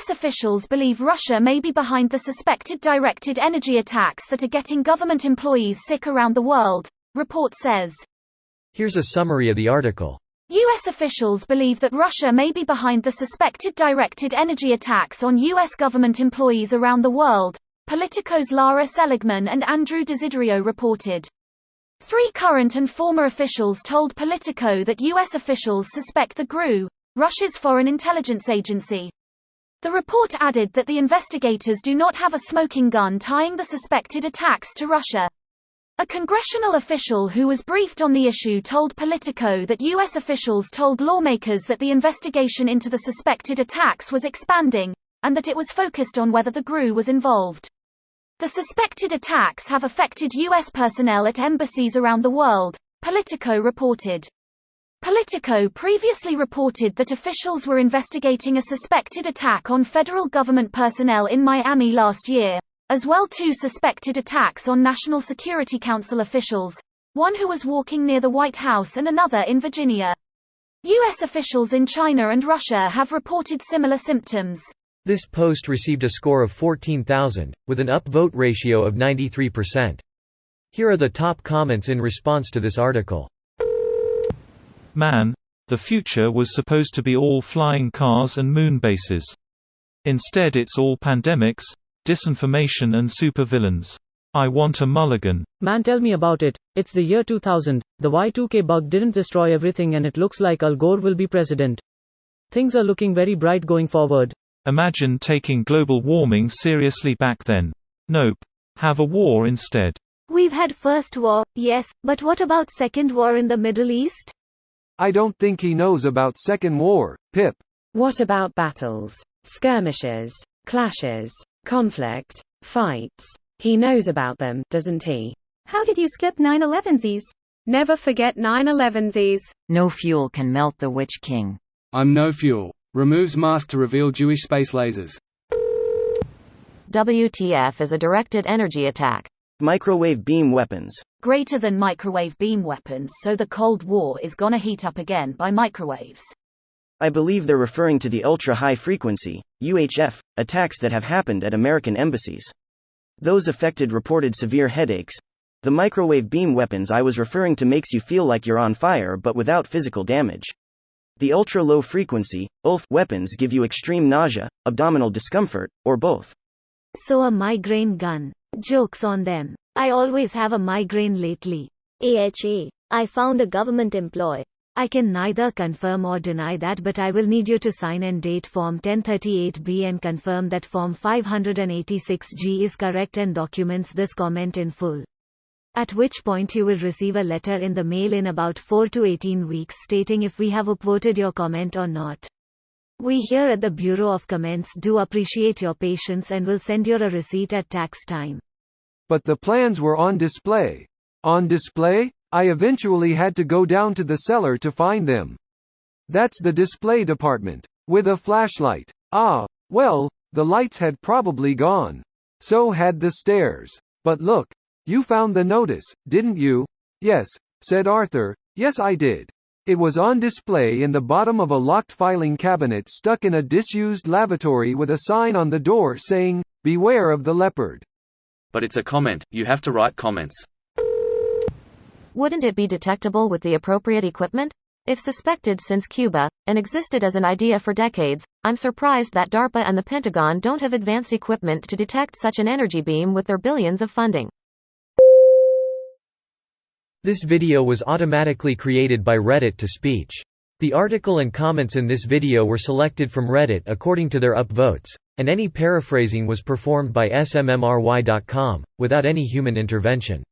U.S. officials believe Russia may be behind the suspected directed energy attacks that are getting government employees sick around the world, report says. Here's a summary of the article. U.S. officials believe that Russia may be behind the suspected directed energy attacks on U.S. government employees around the world, Politico's Lara Seligman and Andrew Desiderio reported. 3 current and former officials told Politico that U.S. officials suspect the GRU, Russia's foreign intelligence agency. The report added that the investigators do not have a smoking gun tying the suspected attacks to Russia. A congressional official who was briefed on the issue told Politico that U.S. officials told lawmakers that the investigation into the suspected attacks was expanding, and that it was focused on whether the GRU was involved. The suspected attacks have affected U.S. personnel at embassies around the world, Politico reported. Politico previously reported that officials were investigating a suspected attack on federal government personnel in Miami last year, as well 2 suspected attacks on National Security Council officials, one who was walking near the White House and another in Virginia. U.S. officials in China and Russia have reported similar symptoms. This post received a score of 14,000, with an upvote ratio of 93%. Here are the top comments in response to this article. Man, the future was supposed to be all flying cars and moon bases. Instead it's all pandemics, disinformation and supervillains. I want a mulligan. Man, tell me about it. It's the year 2000, the Y2K bug didn't destroy everything and it looks like Al Gore will be president. Things are looking very bright going forward. Imagine taking global warming seriously back then. Nope. Have a war instead. We've had First War, yes, but what about Second War in the Middle East? I don't think he knows about Second War, Pip. What about battles, skirmishes, clashes, conflict, fights? He knows about them, doesn't he? How did you skip 9/11s? Never forget 9/11s. No fuel can melt the Witch King. I'm no fuel. Removes mask to reveal Jewish space lasers. WTF is a directed energy attack. Microwave beam weapons. Greater than microwave beam weapons, so the Cold War is gonna heat up again by microwaves. I believe they're referring to the ultra-high frequency, UHF, attacks that have happened at American embassies. Those affected reported severe headaches. The microwave beam weapons I was referring to makes you feel like you're on fire but without physical damage. The ultra-low frequency, ULF, weapons give you extreme nausea, abdominal discomfort, or both. So a migraine gun. Jokes on them. I always have a migraine lately. AHA. I found a government employee. I can neither confirm or deny that, but I will need you to sign and date Form 1038B and confirm that Form 586G is correct and documents this comment in full. At which point you will receive a letter in the mail in about 4 to 18 weeks stating if we have upvoted your comment or not. We here at the Bureau of Comments do appreciate your patience and will send you a receipt at tax time. But the plans were on display. On display? I eventually had to go down to the cellar to find them. That's the display department. With a flashlight. Ah, well, the lights had probably gone. So had the stairs. But look. You found the notice, didn't you? Yes, said Arthur. Yes, I did. It was on display in the bottom of a locked filing cabinet stuck in a disused lavatory with a sign on the door saying, "Beware of the leopard." But it's a comment, you have to write comments. Wouldn't it be detectable with the appropriate equipment? If suspected since Cuba, and existed as an idea for decades, I'm surprised that DARPA and the Pentagon don't have advanced equipment to detect such an energy beam with their billions of funding. This video was automatically created by Reddit to speech. The article and comments in this video were selected from Reddit according to their upvotes, and any paraphrasing was performed by smmry.com, without any human intervention.